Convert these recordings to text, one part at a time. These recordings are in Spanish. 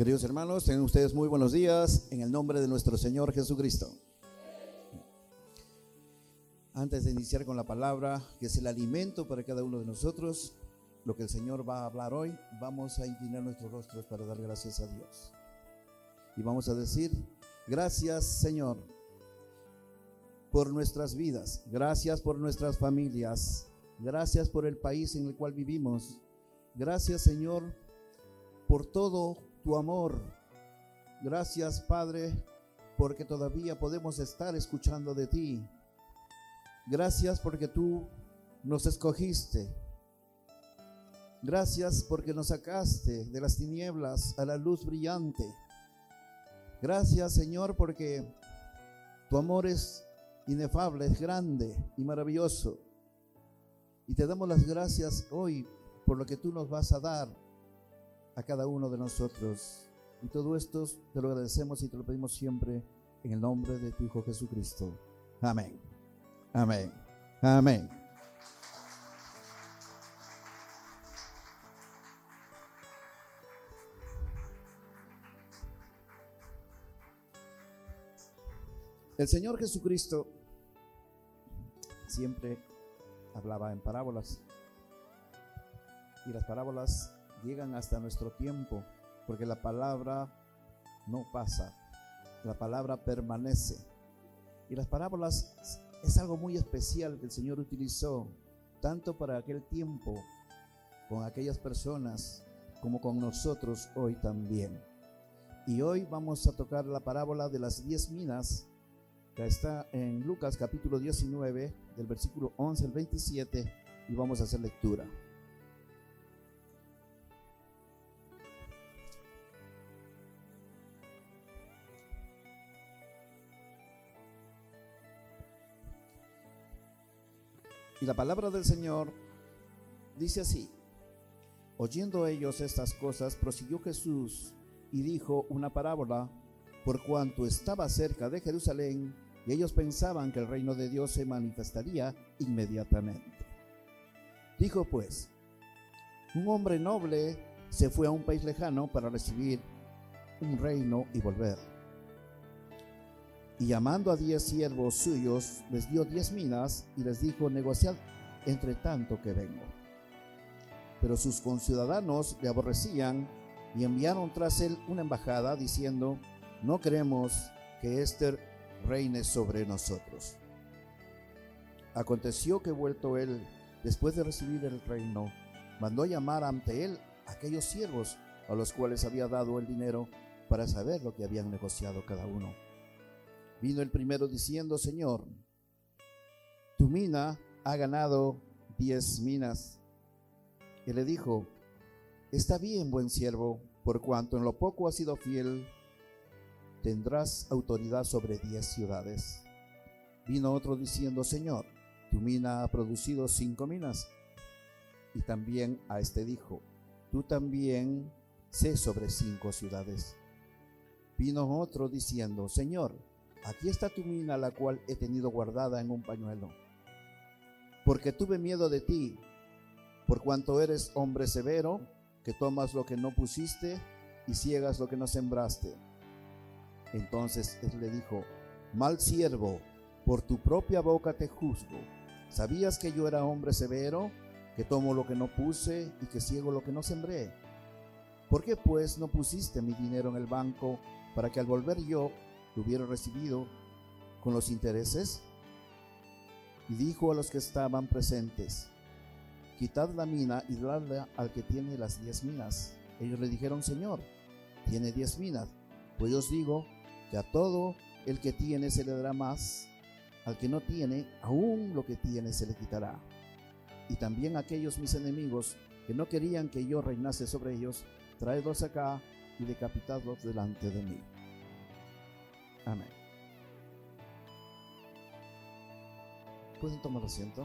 Queridos hermanos, tengan ustedes muy buenos días en el nombre de nuestro Señor Jesucristo. Antes de iniciar con la palabra, que es el alimento para cada uno de nosotros, lo que el Señor va a hablar hoy, vamos a inclinar nuestros rostros para dar gracias a Dios. Y vamos a decir, gracias Señor por nuestras vidas, gracias por nuestras familias, gracias por el país en el cual vivimos, gracias Señor por todo tu amor, gracias Padre porque todavía podemos estar escuchando de ti, gracias porque tú nos escogiste, gracias porque nos sacaste de las tinieblas a la luz brillante, gracias Señor porque tu amor es inefable, es grande y maravilloso, y te damos las gracias hoy por lo que tú nos vas a dar a cada uno de nosotros, y todo esto te lo agradecemos y te lo pedimos siempre en el nombre de tu Hijo Jesucristo. Amén, amén, amén. El Señor Jesucristo siempre hablaba en parábolas, y las parábolas llegan hasta nuestro tiempo, porque la palabra no pasa, la palabra permanece. Y las parábolas es algo muy especial que el Señor utilizó, tanto para aquel tiempo, con aquellas personas, como con nosotros hoy también. Y hoy vamos a tocar la parábola de las 10 minas, que está en Lucas capítulo 19, del versículo 11 al 27, y vamos a hacer lectura. Y la palabra del Señor dice así: oyendo ellos estas cosas, prosiguió Jesús y dijo una parábola, por cuanto estaba cerca de Jerusalén, y ellos pensaban que el reino de Dios se manifestaría inmediatamente. Dijo pues: un hombre noble se fue a un país lejano para recibir un reino y volver. Y llamando a 10 siervos suyos, les dio 10 minas y les dijo: negociad entre tanto que vengo. Pero sus conciudadanos le aborrecían y enviaron tras él una embajada diciendo: no queremos que éste reine sobre nosotros. Aconteció que vuelto él, después de recibir el reino, mandó llamar ante él a aquellos siervos a los cuales había dado el dinero, para saber lo que habían negociado cada uno. Vino el primero diciendo: Señor, tu mina ha ganado 10 minas. Él le dijo: está bien, buen siervo, por cuanto en lo poco has sido fiel, tendrás autoridad sobre 10 ciudades. Vino otro diciendo: Señor, tu mina ha producido 5 minas. Y también a este dijo: tú también sé sobre 5 ciudades. Vino otro diciendo: Señor, aquí está tu mina, la cual he tenido guardada en un pañuelo, porque tuve miedo de ti, por cuanto eres hombre severo, que tomas lo que no pusiste y ciegas lo que no sembraste. Entonces él le dijo: mal siervo, por tu propia boca te juzgo. ¿Sabías que yo era hombre severo, que tomo lo que no puse y que ciego lo que no sembré? ¿Por qué pues no pusiste mi dinero en el banco, para que al volver yo lo hubiera recibido con los intereses? Y dijo a los que estaban presentes: quitad la mina y dadla al que tiene las 10 minas. Ellos le dijeron: Señor, tiene 10 minas. Pues yo os digo que a todo el que tiene se le dará más, al que no tiene, aún lo que tiene se le quitará. Y también a aquellos mis enemigos que no querían que yo reinase sobre ellos, traedlos acá y decapitadlos delante de mí. Amén. ¿Pueden tomar asiento?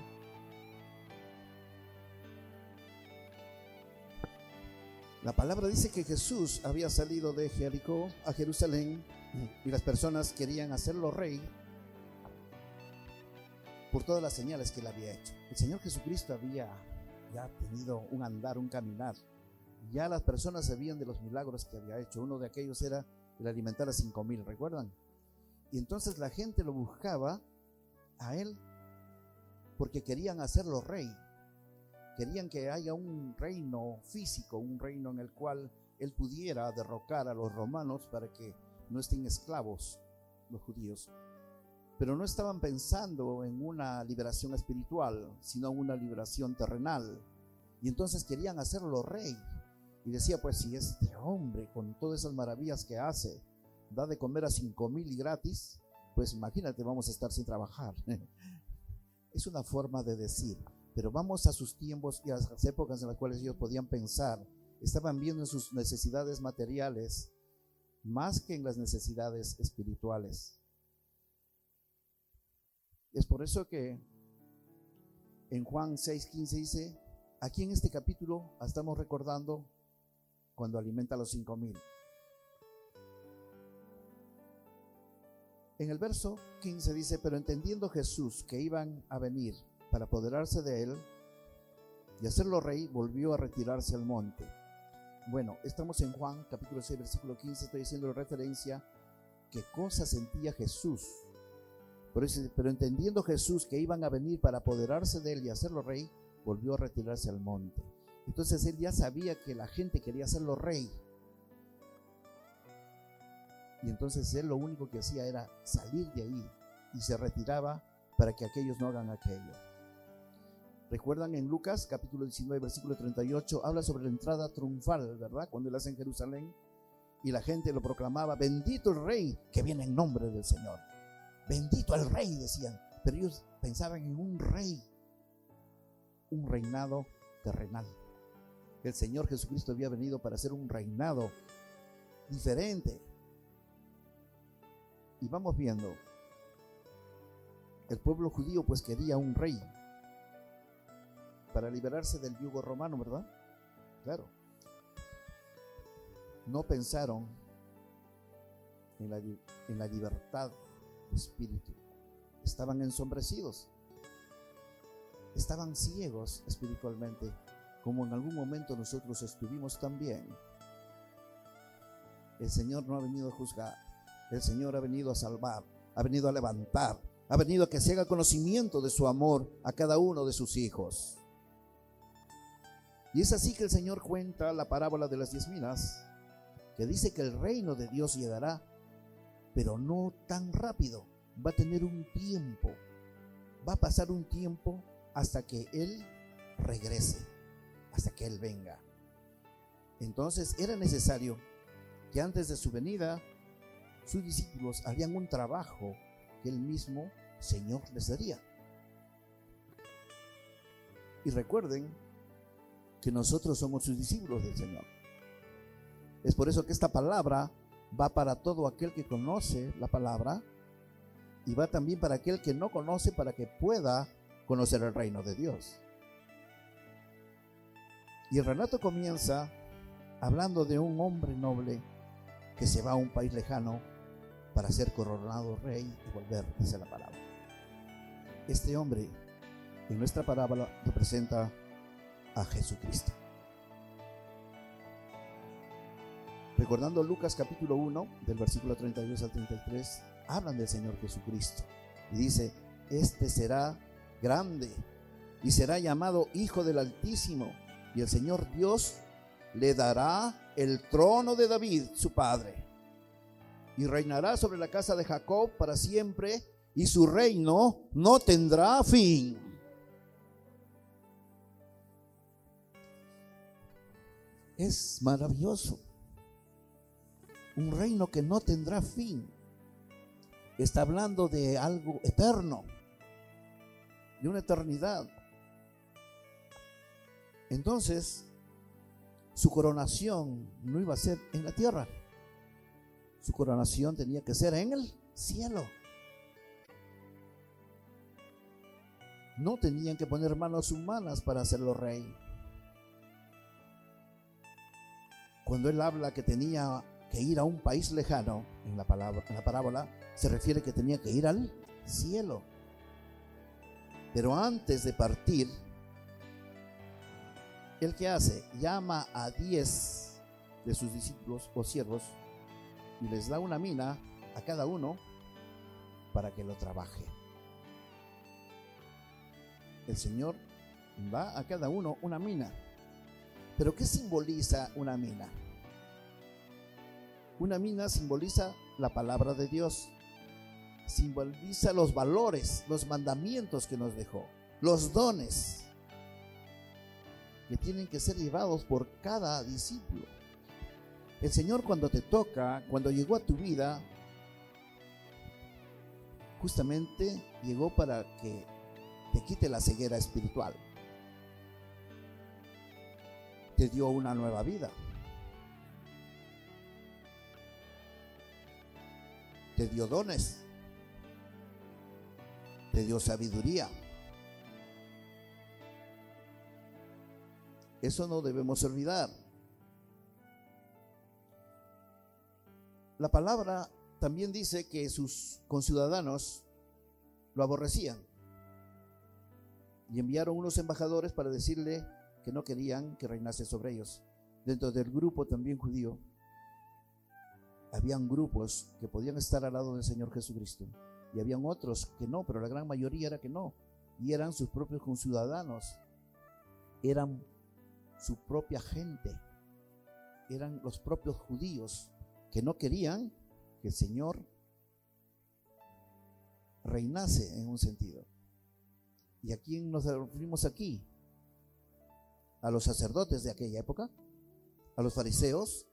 La palabra dice que Jesús había salido de Jericó a Jerusalén, y las personas querían hacerlo rey por todas las señales que él había hecho. El Señor Jesucristo había ya tenido un andar, un caminar Ya las personas sabían de los milagros que había hecho. Uno de aquellos era el alimentar a 5,000, ¿recuerdan? Y entonces la gente lo buscaba a él porque querían hacerlo rey. Querían que haya un reino físico, un reino en el cual él pudiera derrocar a los romanos para que no estén esclavos los judíos. Pero no estaban pensando en una liberación espiritual, sino en una liberación terrenal. Y entonces querían hacerlo rey. Y decía, pues si este hombre con todas esas maravillas que hace, da de comer a 5,000 gratis, pues imagínate, vamos a estar sin trabajar. Es una forma de decir, pero vamos a sus tiempos y a las épocas en las cuales ellos podían pensar. Estaban viendo en sus necesidades materiales más que en las necesidades espirituales. Es por eso que en Juan 6:15 dice, aquí en este capítulo estamos recordando cuando alimenta a los 5,000. En el verso 15 dice, pero entendiendo Jesús que iban a venir para apoderarse de él y hacerlo rey, volvió a retirarse al monte. Bueno, estamos en Juan capítulo 6 versículo 15, estoy haciendo referencia qué cosa sentía Jesús. Por eso, pero entendiendo Jesús que iban a venir para apoderarse de él y hacerlo rey, volvió a retirarse al monte. Entonces él ya sabía que la gente quería hacerlo rey. Y entonces él lo único que hacía era salir de ahí y se retiraba para que aquellos no hagan aquello. Recuerdan en Lucas capítulo 19 versículo 38, habla sobre la entrada triunfal, ¿verdad? Cuando él hace en Jerusalén y la gente lo proclamaba, bendito el rey que viene en nombre del Señor. Bendito el rey, decían, pero ellos pensaban en un rey, un reinado terrenal. El Señor Jesucristo había venido para hacer un reinado diferente. Y vamos viendo, el pueblo judío pues quería un rey para liberarse del yugo romano, ¿verdad? Claro. No pensaron en la libertad de espíritu. Estaban ensombrecidos, estaban ciegos espiritualmente, como en algún momento nosotros estuvimos también. El Señor no ha venido a juzgar, el Señor ha venido a salvar, ha venido a levantar, ha venido a que se haga conocimiento de su amor a cada uno de sus hijos. Y es así que el Señor cuenta la parábola de las 10 minas, que dice que el reino de Dios llegará, pero no tan rápido. Va a tener un tiempo, va a pasar un tiempo hasta que Él regrese, hasta que Él venga. Entonces era necesario que antes de su venida, sus discípulos harían un trabajo que el mismo Señor les daría. Y recuerden que nosotros somos sus discípulos del Señor. Es por eso que esta palabra va para todo aquel que conoce la palabra y va también para aquel que no conoce, para que pueda conocer el reino de Dios. Y el relato comienza hablando de un hombre noble que se va a un país lejano para ser coronado rey y volver, dice la palabra. Este hombre en nuestra parábola representa a Jesucristo. Recordando Lucas capítulo 1 del versículo 32 al 33, hablan del Señor Jesucristo y dice, este será grande y será llamado Hijo del Altísimo, y el Señor Dios le dará el trono de David su padre, y reinará sobre la casa de Jacob para siempre, y su reino no tendrá fin. Es maravilloso. Un reino que no tendrá fin. Está hablando de algo eterno, de una eternidad. Entonces, su coronación no iba a ser en la tierra. Su coronación tenía que ser en el cielo. No tenían que poner manos humanas para hacerlo rey. Cuando él habla que tenía que ir a un país lejano, en la parábola, se refiere que tenía que ir al cielo. Pero antes de partir, ¿El que hace? Llama a 10 de sus discípulos o siervos y les da una mina a cada uno para que lo trabaje. El Señor da a cada uno una mina. ¿Pero qué simboliza una mina? Una mina simboliza la palabra de Dios, simboliza los valores, los mandamientos que nos dejó, los dones que tienen que ser llevados por cada discípulo. El Señor, cuando te toca, cuando llegó a tu vida, justamente llegó para que te quite la ceguera espiritual. Te dio una nueva vida. Te dio dones. Te dio sabiduría. Eso no debemos olvidar. La palabra también dice que sus conciudadanos lo aborrecían y enviaron unos embajadores para decirle que no querían que reinase sobre ellos. Dentro del grupo también judío habían grupos que podían estar al lado del Señor Jesucristo y habían otros que no, pero la gran mayoría era que no, y eran sus propios conciudadanos, eran su propia gente, eran los propios judíos que no querían que el Señor reinase en un sentido. ¿Y a quién nos referimos aquí? A los sacerdotes de aquella época, a los fariseos.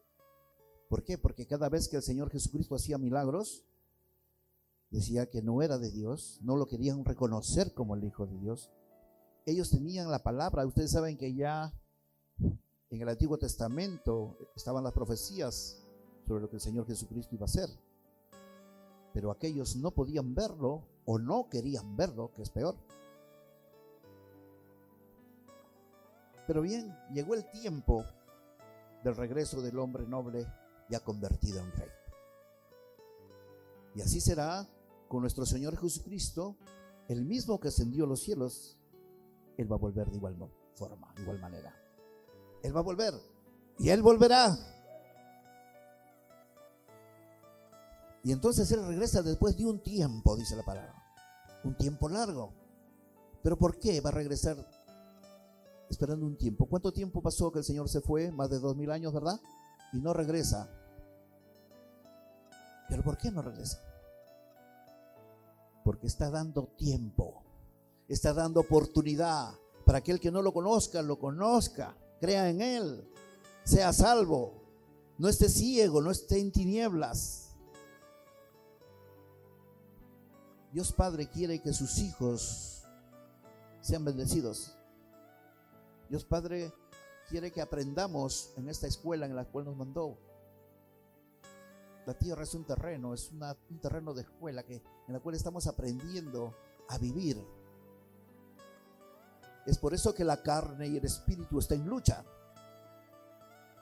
¿Por qué? Porque cada vez que el Señor Jesucristo hacía milagros, decía que no era de Dios, no lo querían reconocer como el Hijo de Dios. Ellos tenían la palabra. Ustedes saben que ya en el Antiguo Testamento estaban las profecías sobre lo que el Señor Jesucristo iba a hacer, pero aquellos no podían verlo o no querían verlo, que es peor. Pero bien, llegó el tiempo del regreso del hombre noble ya convertido en rey. Y así será con nuestro Señor Jesucristo, el mismo que ascendió a los cielos. Él va a volver de igual forma, de igual manera. Él va a volver y Él volverá. Y entonces Él regresa después de un tiempo, dice la palabra. Un tiempo largo. ¿Pero por qué va a regresar esperando un tiempo? ¿Cuánto tiempo pasó que el Señor se fue? Más de 2000 años, ¿verdad? Y no regresa. ¿Pero por qué no regresa? Porque está dando tiempo, está dando oportunidad para aquel que no lo conozca, crea en Él, sea salvo, no esté ciego, no esté en tinieblas. Dios Padre quiere que sus hijos sean bendecidos. Dios Padre quiere que aprendamos en esta escuela en la cual nos mandó. La tierra es un terreno, es un terreno de escuela en la cual estamos aprendiendo a vivir. Es por eso que la carne y el espíritu están en lucha.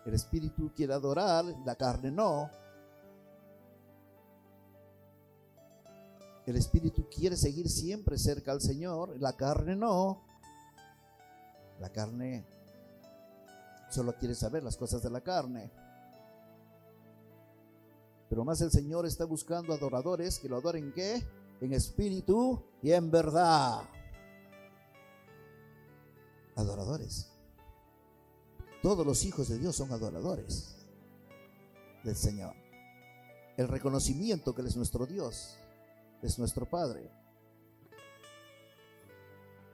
El espíritu quiere adorar, la carne no. El espíritu quiere seguir siempre cerca al Señor, la carne no. La carne solo quiere saber las cosas de la carne. Pero más el Señor está buscando adoradores que lo adoren, ¿qué? En espíritu y en verdad. Adoradores. Todos los hijos de Dios son adoradores del Señor. El reconocimiento que Él es nuestro Dios, es nuestro Padre.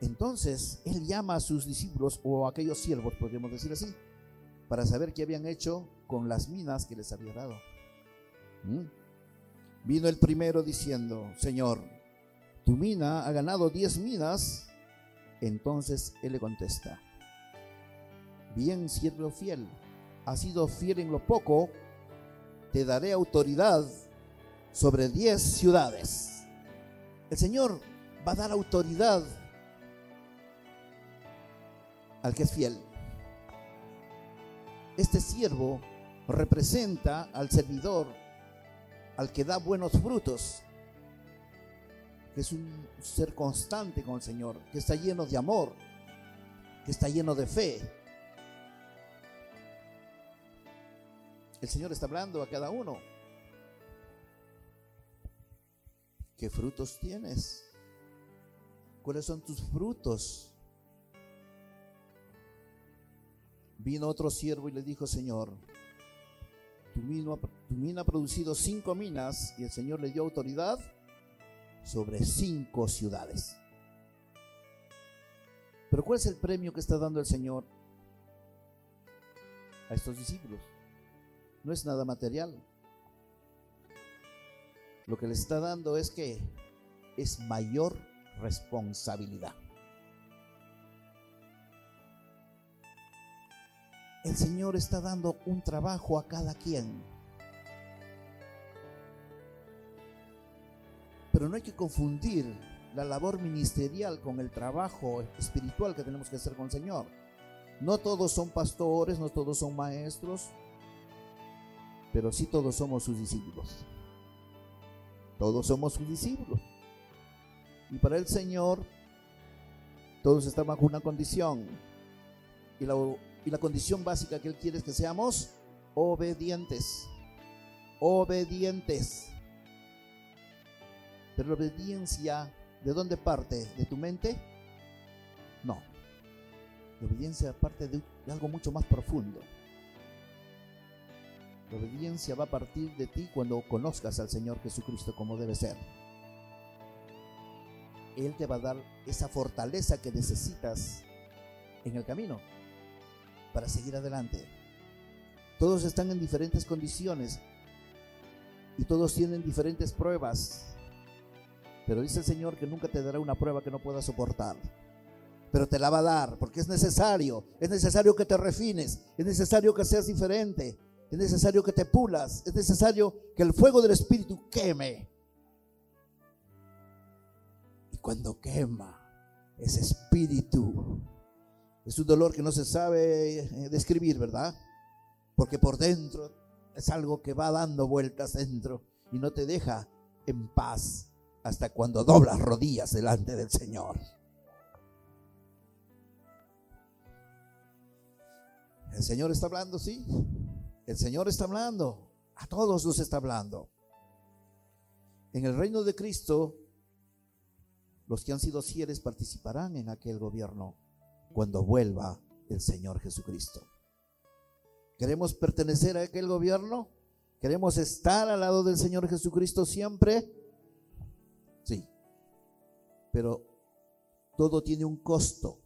Entonces Él llama a sus discípulos, o a aquellos siervos, podríamos decir así, para saber qué habían hecho con las minas que les había dado. Vino el primero diciendo: Señor, tu mina ha ganado 10 minas. Entonces Él le contesta: bien, siervo fiel, has sido fiel en lo poco, te daré autoridad sobre 10 ciudades. El Señor va a dar autoridad al que es fiel. Este siervo representa al servidor, al que da buenos frutos, que es un ser constante con el Señor, que está lleno de amor, que está lleno de fe, El Señor está hablando a cada uno. ¿Qué frutos tienes? ¿Cuáles son tus frutos? Vino otro siervo y le dijo: Señor, tu mina ha producido 5 minas, y el Señor le dio autoridad sobre 5 ciudades. Pero ¿cuál es el premio que está dando el Señor a estos discípulos? No es nada material. Lo que les está dando es que es mayor responsabilidad. El Señor está dando un trabajo a cada quien. Pero no hay que confundir la labor ministerial con el trabajo espiritual que tenemos que hacer con el Señor. No todos son pastores, no todos son maestros, pero sí todos somos sus discípulos. Todos somos sus discípulos. Y para el Señor, todos están bajo una condición. Y la condición básica que Él quiere es que seamos obedientes. Obedientes. Pero la obediencia, ¿de dónde parte? ¿De tu mente? No. La obediencia parte de algo mucho más profundo. La obediencia va a partir de ti cuando conozcas al Señor Jesucristo como debe ser. Él te va a dar esa fortaleza que necesitas en el camino para seguir adelante. Todos están en diferentes condiciones y todos tienen diferentes pruebas. Pero dice el Señor que nunca te dará una prueba que no puedas soportar. Pero te la va a dar porque es necesario que te refines, es necesario que seas diferente. Es necesario que te pulas, es necesario que el fuego del Espíritu queme. Y cuando quema ese Espíritu, es un dolor que no se sabe describir, ¿verdad? Porque por dentro es algo que va dando vueltas dentro y no te deja en paz hasta cuando doblas rodillas delante del Señor. El Señor está hablando, ¿sí? El Señor está hablando, a todos nos está hablando. En el reino de Cristo, los que han sido fieles participarán en aquel gobierno cuando vuelva el Señor Jesucristo. ¿Queremos pertenecer a aquel gobierno? ¿Queremos estar al lado del Señor Jesucristo siempre? Sí, pero todo tiene un costo.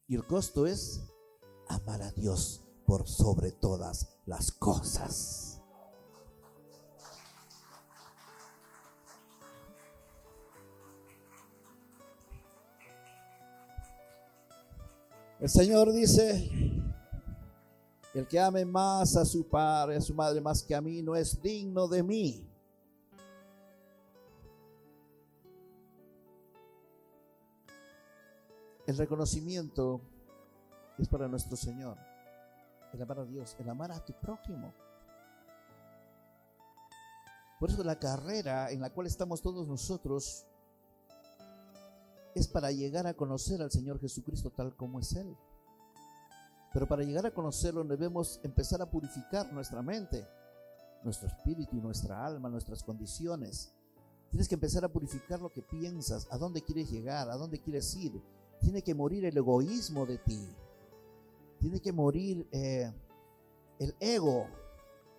Y el costo es amar a Dios por sobre todas las cosas. El Señor dice: el que ame más a su padre, a su madre más que a mí, no es digno de mí. El reconocimiento es para nuestro Señor. El amar a Dios, el amar a tu prójimo. Por eso la carrera en la cual estamos todos nosotros es para llegar a conocer al Señor Jesucristo tal como es Él. Pero para llegar a conocerlo debemos empezar a purificar nuestra mente, nuestro espíritu, nuestra alma, nuestras condiciones. Tienes que empezar a purificar lo que piensas, a dónde quieres llegar, a dónde quieres ir. Tiene que morir el egoísmo de ti. Tiene que morir el ego,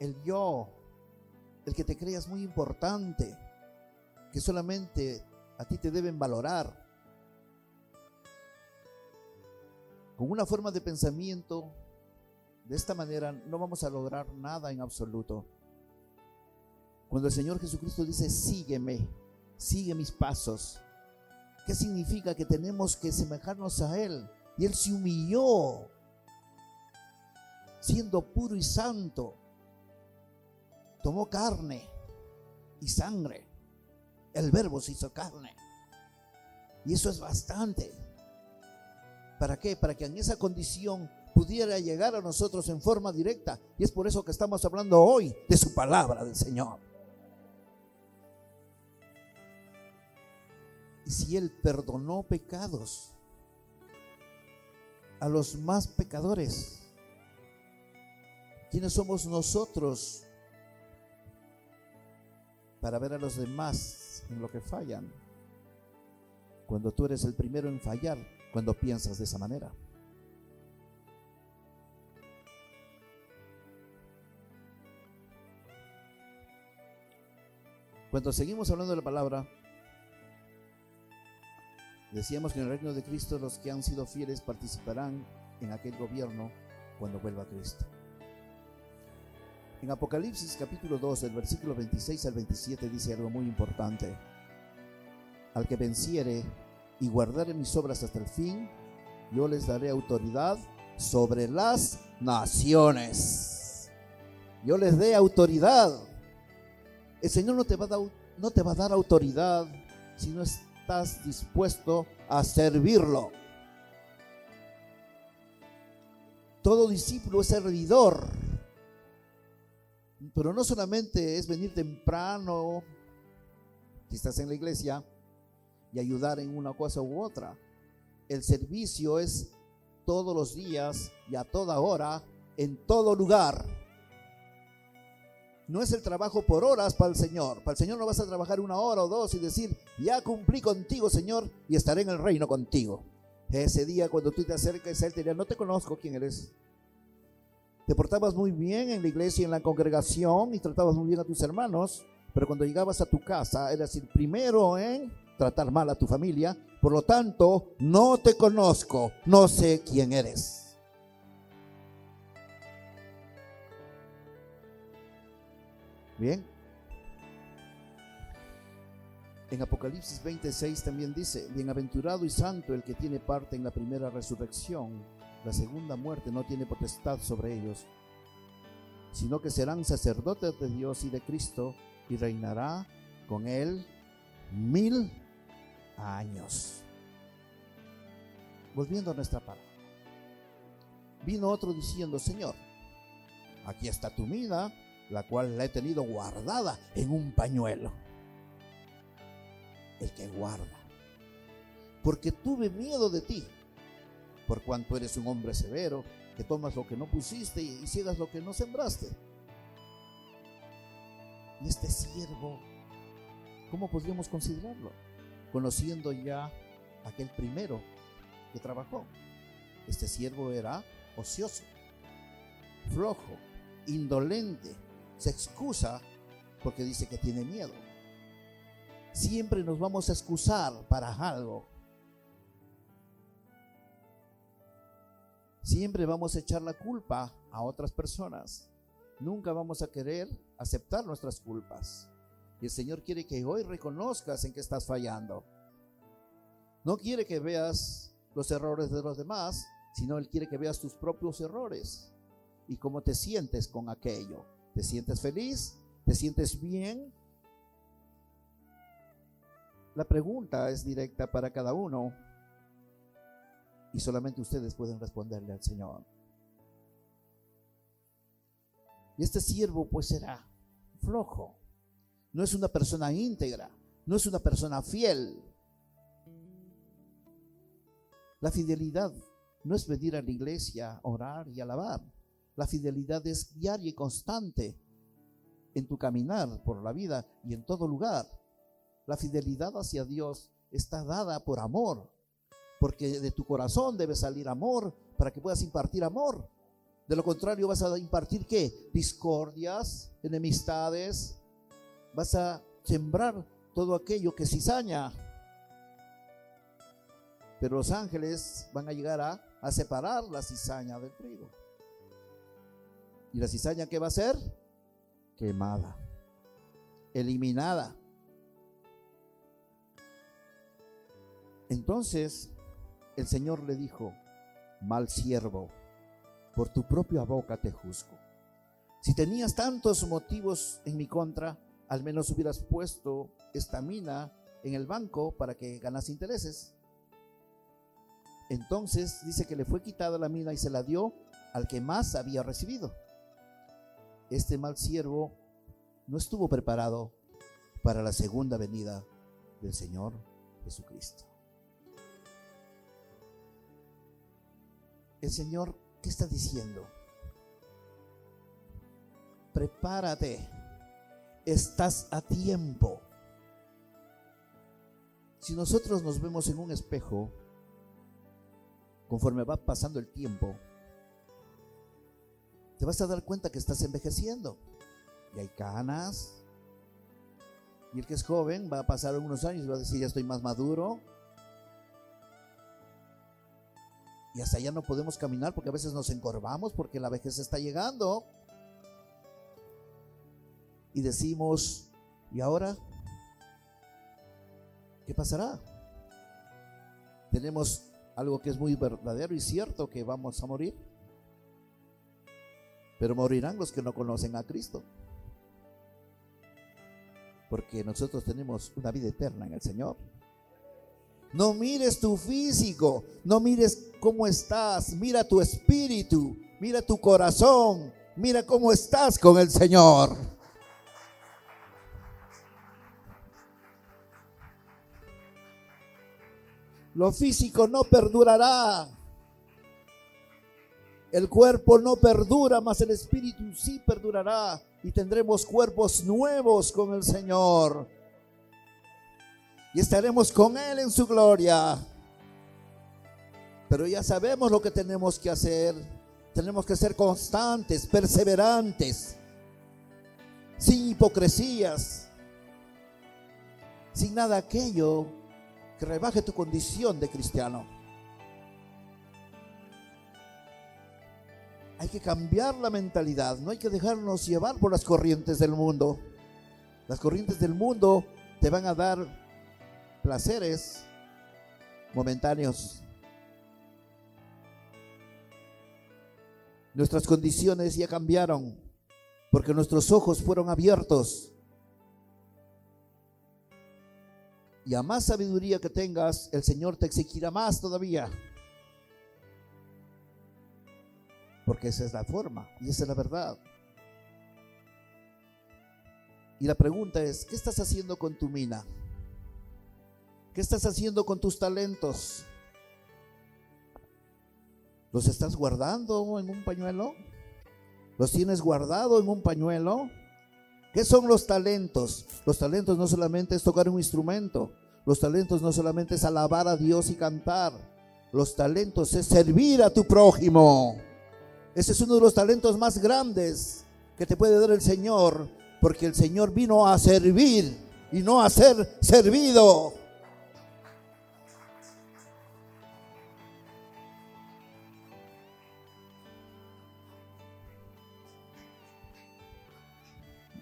el yo, el que te creas muy importante, que solamente a ti te deben valorar. Con una forma de pensamiento de esta manera no vamos a lograr nada en absoluto. Cuando el Señor Jesucristo dice: sígueme, sigue mis pasos, ¿qué significa? Que tenemos que semejarnos a Él. Y Él se humilló, siendo puro y santo, tomó carne y sangre. El Verbo se hizo carne. Y eso es bastante. ¿Para qué? Para que en esa condición pudiera llegar a nosotros en forma directa. Y es por eso que estamos hablando hoy de su palabra del Señor. Y si Él perdonó pecados a los más pecadores, ¿Quiénes somos nosotros para ver a los demás en lo que fallan? Cuando tú eres el primero en fallar, cuando piensas de esa manera. Cuando seguimos hablando de la palabra, decíamos que en el reino de Cristo los que han sido fieles participarán en aquel gobierno cuando vuelva Cristo. En Apocalipsis capítulo 2, del versículo 26 al 27 dice algo muy importante. Al que venciere y guardare mis obras hasta el fin, yo les daré autoridad sobre las naciones. Yo les dé autoridad. El Señor no te va a dar autoridad si no estás dispuesto a servirlo. Todo discípulo es servidor. Pero no solamente es venir temprano, si estás en la iglesia, y ayudar en una cosa u otra. El servicio es todos los días y a toda hora, en todo lugar. No es el trabajo por horas para el Señor. Para el Señor no vas a trabajar 1 hora o 2 y decir, ya cumplí contigo, Señor, y estaré en el reino contigo. Ese día cuando tú te acerques a Él, te dirá, no te conozco quién eres. Te portabas muy bien en la iglesia y en la congregación y tratabas muy bien a tus hermanos, pero cuando llegabas a tu casa eras el primero en tratar mal a tu familia. Por lo tanto, no te conozco, no sé quién eres. Bien. En Apocalipsis 26 también dice, bienaventurado y santo el que tiene parte en la primera resurrección. La segunda muerte no tiene potestad sobre ellos, sino que serán sacerdotes de Dios y de Cristo, y reinará con él 1000 años. Volviendo a nuestra palabra, vino otro diciendo, Señor, aquí está tu mina, la cual la he tenido guardada en un pañuelo. El que guarda, porque tuve miedo de ti, por cuanto eres un hombre severo, que tomas lo que no pusiste y ciegas lo que no sembraste. Y este siervo, ¿cómo podríamos considerarlo? Conociendo ya aquel primero que trabajó. Este siervo era ocioso, flojo, indolente, se excusa porque dice que tiene miedo. Siempre nos vamos a excusar para algo. Siempre vamos a echar la culpa a otras personas. Nunca vamos a querer aceptar nuestras culpas. Y el Señor quiere que hoy reconozcas en que estás fallando. No quiere que veas los errores de los demás, sino Él quiere que veas tus propios errores. Y cómo te sientes con aquello. ¿Te sientes feliz? ¿Te sientes bien? La pregunta es directa para cada uno. Y solamente ustedes pueden responderle al Señor. Y este siervo pues será flojo. No es una persona íntegra. No es una persona fiel. La fidelidad no es venir a la iglesia, orar y alabar. La fidelidad es diaria y constante en tu caminar por la vida y en todo lugar. La fidelidad hacia Dios está dada por amor. Porque de tu corazón debe salir amor para que puedas impartir amor. De lo contrario vas a impartir ¿qué? Discordias, enemistades. Vas a sembrar todo aquello que cizaña. Pero los ángeles van a llegar a separar la cizaña del trigo. ¿Y la cizaña qué va a ser? Quemada, eliminada. Entonces el Señor le dijo, mal siervo, por tu propia boca te juzgo. Si tenías tantos motivos en mi contra, al menos hubieras puesto esta mina en el banco para que ganase intereses. Entonces dice que le fue quitada la mina y se la dio al que más había recibido. Este mal siervo no estuvo preparado para la segunda venida del Señor Jesucristo. El Señor, ¿qué está diciendo? prepárate, estás a tiempo. Si nosotros nos vemos en un espejo, conforme va pasando el tiempo, te vas a dar cuenta que estás envejeciendo. Y hay canas. Y el que es joven va a pasar unos años y va a decir, ya estoy más maduro. Y hasta allá no podemos caminar porque a veces nos encorvamos porque la vejez está llegando. Y decimos, ¿y ahora qué pasará? Tenemos algo que es muy verdadero y cierto, que vamos a morir. Pero morirán los que no conocen a Cristo. Porque nosotros tenemos una vida eterna en el Señor. No mires tu físico, no mires cómo estás, mira tu espíritu, mira tu corazón, mira cómo estás con el Señor. Lo físico no perdurará. El cuerpo no perdura, mas el espíritu sí perdurará y tendremos cuerpos nuevos con el Señor. Y estaremos con Él en su gloria. Pero ya sabemos lo que tenemos que hacer. Tenemos que ser constantes, perseverantes, sin hipocresías, sin nada aquello que rebaje tu condición de cristiano. Hay que cambiar la mentalidad, no hay que dejarnos llevar por las corrientes del mundo. Las corrientes del mundo te van a dar placeres momentáneos. Nuestras condiciones ya cambiaron porque nuestros ojos fueron abiertos. Y a más sabiduría que tengas, el Señor te exigirá más todavía. Porque esa es la forma y esa es la verdad. Y la pregunta es, ¿qué estás haciendo con tu mina? ¿Qué estás haciendo con tus talentos? ¿Los estás guardando en un pañuelo? ¿Los tienes guardado en un pañuelo? ¿Qué son los talentos? Los talentos no solamente es tocar un instrumento. Los talentos no solamente es alabar a Dios y cantar. Los talentos es servir a tu prójimo. Ese es uno de los talentos más grandes que te puede dar el Señor, porque el Señor vino a servir y no a ser servido.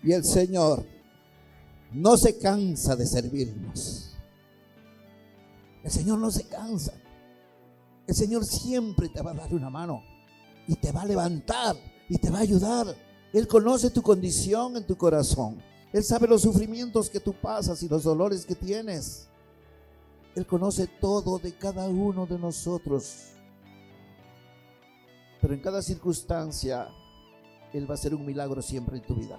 Y el Señor no se cansa de servirnos. El Señor no se cansa. El Señor siempre te va a dar una mano y te va a levantar y te va a ayudar. Él conoce tu condición en tu corazón. Él sabe los sufrimientos que tú pasas y los dolores que tienes. Él conoce todo de cada uno de nosotros. Pero en cada circunstancia, Él va a hacer un milagro siempre en tu vida.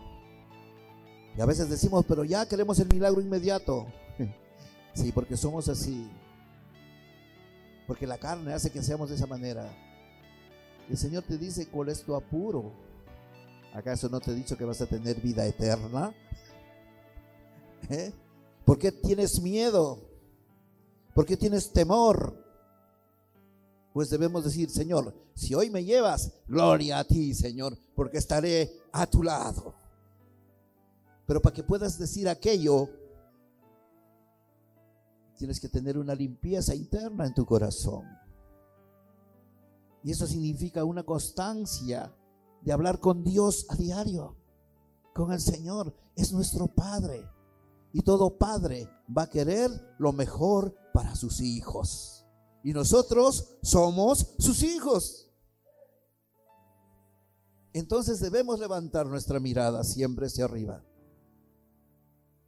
Y a veces decimos, pero ya queremos el milagro inmediato. Sí, porque somos así. Porque la carne hace que seamos de esa manera. El Señor te dice, ¿cuál es tu apuro? ¿Acaso no te he dicho que vas a tener vida eterna? ¿Por qué tienes miedo? ¿Por qué tienes temor? Pues debemos decir, Señor, si hoy me llevas, gloria a ti, Señor, porque estaré a tu lado. Pero para que puedas decir aquello, tienes que tener una limpieza interna en tu corazón. Y eso significa una constancia de hablar con Dios a diario, con el Señor. Es nuestro Padre. Y todo padre va a querer lo mejor para sus hijos. Y nosotros somos sus hijos. Entonces debemos levantar nuestra mirada siempre hacia arriba.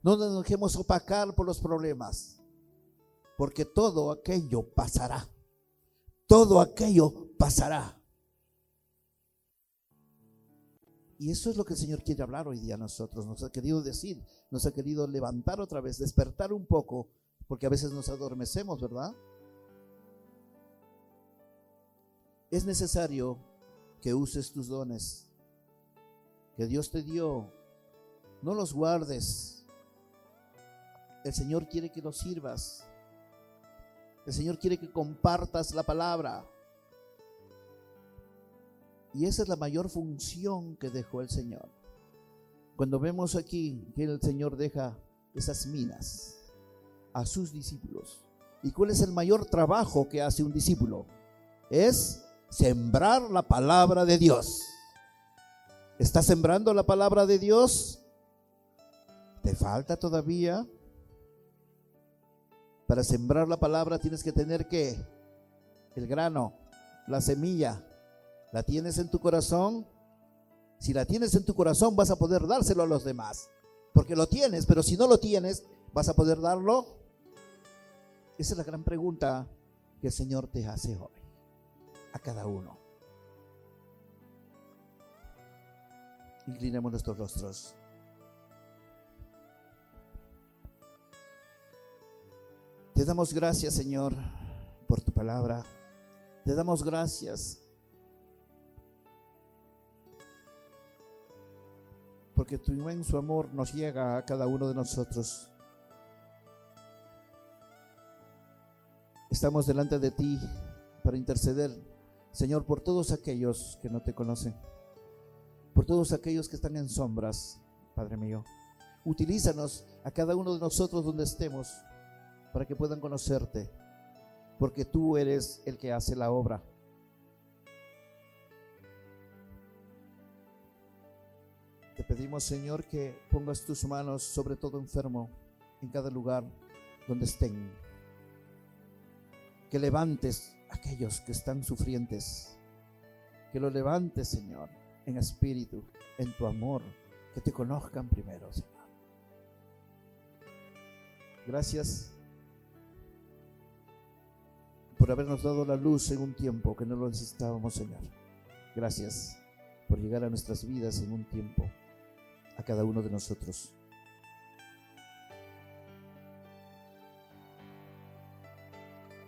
No nos dejemos opacar por los problemas, porque todo aquello pasará. Todo aquello pasará. Y eso es lo que el Señor quiere hablar hoy día a nosotros. Nos ha querido decir, nos ha querido levantar otra vez, despertar un poco, porque a veces nos adormecemos, ¿verdad? Es necesario que uses tus dones. que Dios te dio, no los guardes. El Señor quiere que los sirvas. El Señor quiere que compartas la palabra. Y esa es la mayor función que dejó el Señor. Cuando vemos aquí que el Señor deja esas minas a sus discípulos. ¿Y cuál es el mayor trabajo que hace un discípulo? Es sembrar la palabra de Dios. ¿Estás sembrando la palabra de Dios? ¿Te falta todavía? Para sembrar la palabra tienes que tener ¿qué? El grano, la semilla. ¿La tienes en tu corazón? Si la tienes en tu corazón vas a poder dárselo a los demás, porque lo tienes, pero si no lo tienes, ¿vas a poder darlo? Esa es la gran pregunta que el Señor te hace hoy, a cada uno. Inclinemos nuestros rostros. Te damos gracias, Señor, por tu palabra. Te damos gracias porque tu inmenso amor nos llega a cada uno de nosotros. Estamos delante de ti para interceder, Señor, por todos aquellos que no te conocen, por todos aquellos que están en sombras, Padre mío. Utilízanos a cada uno de nosotros donde estemos para que puedan conocerte, porque tú eres el que hace la obra. Te pedimos, Señor, que pongas tus manos sobre todo enfermo en cada lugar donde estén. Que levantes a aquellos que están sufrientes. Que los levantes, Señor, en espíritu, en tu amor. Que te conozcan primero, Señor. Gracias por habernos dado la luz en un tiempo que no lo necesitábamos, Señor. Gracias por llegar a nuestras vidas en un tiempo, a cada uno de nosotros.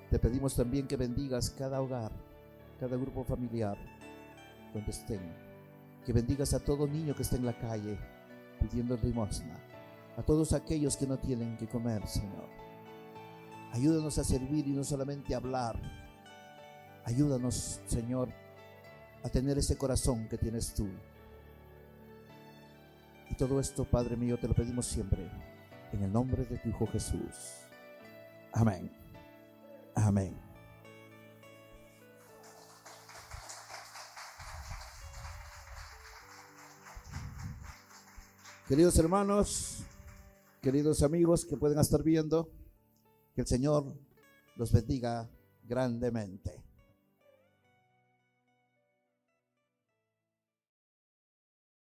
Te pedimos también que bendigas cada hogar, cada grupo familiar donde estén. Que bendigas a todo niño que está en la calle pidiendo limosna, a todos aquellos que no tienen que comer, Señor. Ayúdanos a servir y no solamente a hablar. Ayúdanos, Señor, a tener ese corazón que tienes tú. Y todo esto, Padre mío, te lo pedimos siempre en el nombre de tu Hijo Jesús. Amén. Amén. Queridos hermanos, queridos amigos que pueden estar viendo, que el Señor los bendiga grandemente.